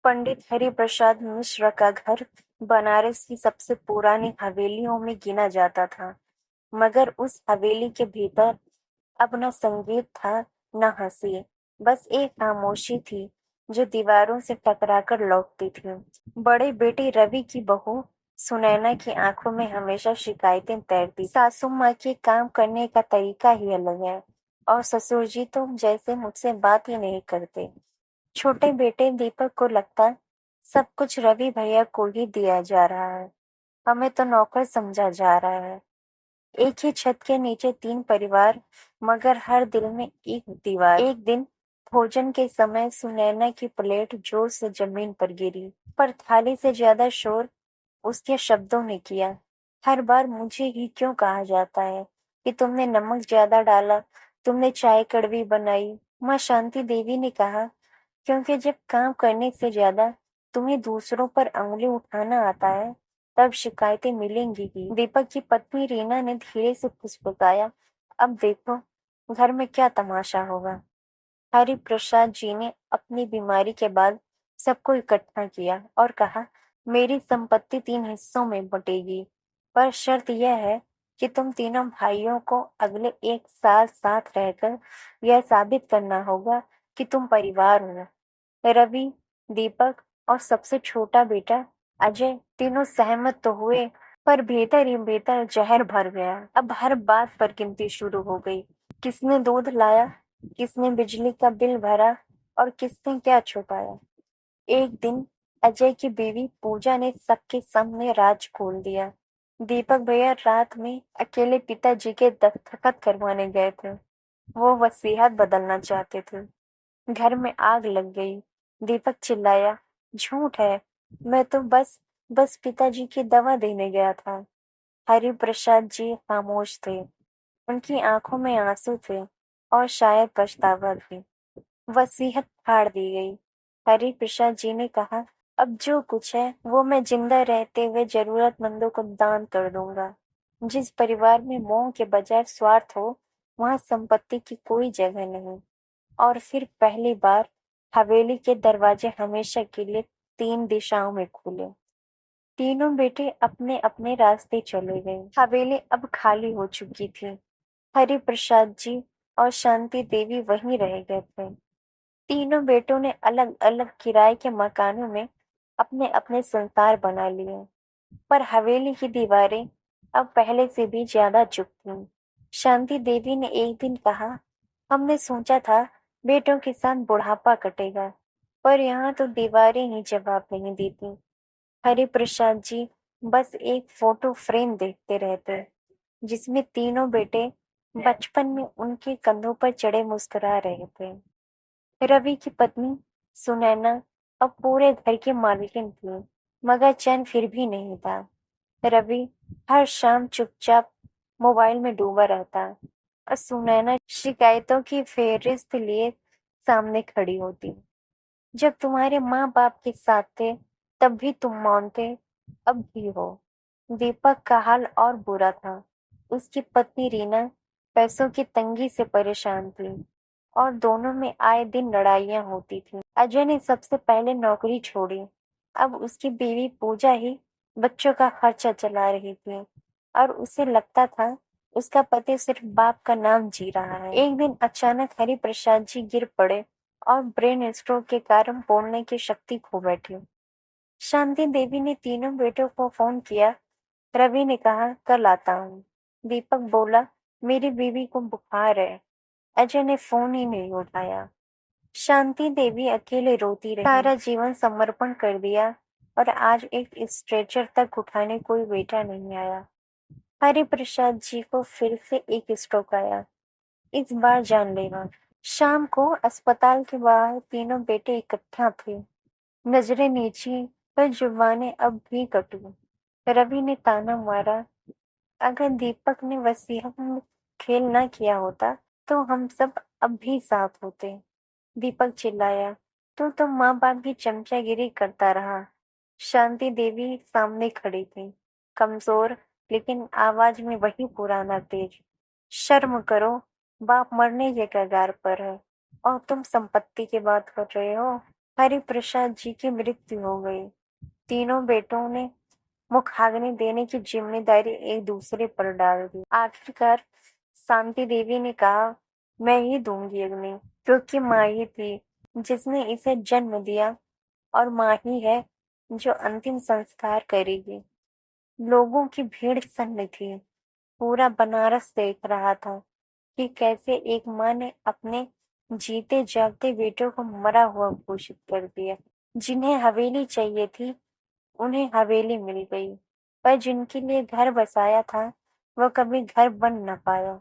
पंडित हरिप्रसाद मिश्र का घर बनारस की सबसे पुरानी हवेलियों में गिना जाता था, मगर उस हवेली के भीतर अब न संगीत था, न हंसी, बस एक खामोशी थी जो दीवारों से टकराकर लौटती थी। बड़े बेटे रवि की बहू सुनैना की आंखों में हमेशा शिकायतें तैरती। सासू माँ के काम करने का तरीका ही अलग है, और ससुर जी तो जैसे मुझसे बात ही नहीं करते। छोटे बेटे दीपक को लगता सब कुछ रवि भैया को ही दिया जा रहा है, हमें तो नौकर समझा जा रहा है। एक ही छत के नीचे तीन परिवार, मगर हर दिल में एक दीवार। एक दिन भोजन के समय सुनैना की प्लेट जोर से जमीन पर गिरी, पर थाली से ज्यादा शोर उसके शब्दों ने किया। हर बार मुझे ही क्यों कहा जाता है कि तुमने नमक ज्यादा डाला, तुमने चाय कड़वी बनाई। माँ शांति देवी ने कहा, क्योंकि जब काम करने से ज्यादा तुम्हें दूसरों पर अंगुली उठाना आता है, तब शिकायतें मिलेंगी ही। दीपक की पत्नी रीना ने धीरे से फुसफुसाया, अब देखो घर में क्या तमाशा होगा। हरि प्रसाद जी ने अपनी बीमारी के बाद सबको इकट्ठा किया और कहा, मेरी संपत्ति 3 हिस्सों में बटेगी, पर शर्त यह है कि तुम तीनों भाइयों को अगले 1 साल साथ रहकर यह साबित करना होगा कि तुम परिवार हो। रवि, दीपक और सबसे छोटा बेटा अजय तीनों सहमत तो हुए, पर भीतर ही भीतर जहर भर गया। अब हर बात पर गिनती शुरू हो गई। किसने दूध लाया, किसने बिजली का बिल भरा, और किसने क्या छुपाया। एक दिन अजय की बीवी पूजा ने सबके सामने राज खोल दिया। दीपक भैया रात में अकेले पिताजी के दस्तखत करवाने गए थे। वो वसीयत बदलना चाहते थे। घर में आग लग गई। दीपक चिल्लाया, झूठ है, मैं तो बस पिताजी की दवा देने गया था। हरि प्रसाद जी खामोश थे। उनकी आंखों में आंसू थे और शायद पछतावा भी। वसीयत फाड़ दी गई। हरि प्रसाद जी ने कहा, अब जो कुछ है वो मैं जिंदा रहते हुए जरूरतमंदों को दान कर दूंगा। जिस परिवार में मोह के बजाय स्वार्थ हो, वहां संपत्ति की कोई जगह नहीं। और फिर पहली बार हवेली के दरवाजे हमेशा के लिए 3 दिशाओं में खुले। तीनों बेटे अपने अपने रास्ते चले गए। हवेली अब खाली हो चुकी थी। हरि प्रसाद जी और शांति देवी वहीं रह गए थे। तीनों बेटों ने अलग अलग किराए के मकानों में अपने अपने संसार बना लिए, पर हवेली की दीवारें अब पहले से भी ज्यादा चुप थीं। शांति देवी ने एक दिन कहा, हमने सोचा था बेटों के साथ बुढ़ापा कटेगा, पर यहाँ तो दीवारें ही जवाब नहीं देती। हरि प्रसाद जी बस एक फोटो फ्रेम देखते रहते, जिसमें तीनों बेटे बचपन में उनके कंधों पर चढ़े मुस्कुरा रहे थे। रवि की पत्नी सुनैना अब पूरे घर की मालकिन थी, मगर चैन फिर भी नहीं था। रवि हर शाम चुपचाप मोबाइल में डूबा रहता, और सुनैना शिकायतों की फेहरिस्त लिए सामने खड़ी होती। जब तुम्हारे माँ बाप के साथ थे तब भी तुम मौन थे, अब भी हो। दीपक का हाल और बुरा था। उसकी पत्नी रीना पैसों की तंगी से परेशान थी, और दोनों में आए दिन लड़ाइयां होती थी। अजय ने सबसे पहले नौकरी छोड़ी। अब उसकी बीवी पूजा ही बच्चों का खर्चा चला रही थी, और उसे लगता था उसका पति सिर्फ बाप का नाम जी रहा है। एक दिन अचानक हरि प्रसाद जी गिर पड़े और ब्रेन स्ट्रोक के कारण बोलने की शक्ति खो बैठी। शांति देवी ने तीनों बेटों को फोन किया। रवि ने कहा, कल आता हूँ। दीपक बोला, मेरी बीवी को बुखार है। अजय ने फोन ही नहीं उठाया। शांति देवी अकेले रोती रही। सारा जीवन समर्पण कर दिया, और आज एक स्ट्रेचर तक उठाने कोई बेटा नहीं आया। हरि प्रसाद जी को फिर से एक स्ट्रोक आया, इस बार जानलेवा। शाम को अस्पताल के बाहर तीनों बेटे इकट्ठा थे, नजरें नीची, पर जुबानें अब भी कटु। रवि ने ताना मारा, अगर दीपक ने वसीयत में खेल न किया होता तो हम सब अब भी साथ होते। दीपक चिल्लाया, तो माँ बाप की चमचागिरी करता रहा। शांति देवी सामने खड़ी थी, कमजोर, लेकिन आवाज में वही पुराना तेज। शर्म करो, बाप मरने के कगार पर है और तुम संपत्ति की बात कर रहे हो। हरिप्रसाद जी की मृत्यु हो गई। तीनों बेटों ने मुखाग्नि देने की जिम्मेदारी एक दूसरे पर डाल दी। आखिरकार शांति देवी ने कहा, मैं ही दूंगी अग्नि, क्योंकि माँ ही थी जिसने इसे जन्म दिया और माँ ही है जो अंतिम संस्कार करेगी। लोगों की भीड़ सन्न थी। पूरा बनारस देख रहा था कि कैसे एक माँ ने अपने जीते जागते बेटों को मरा हुआ घोषित कर दिया। जिन्हें हवेली चाहिए थी उन्हें हवेली मिल गई, पर जिनके लिए घर बसाया था वह कभी घर बन न पाया।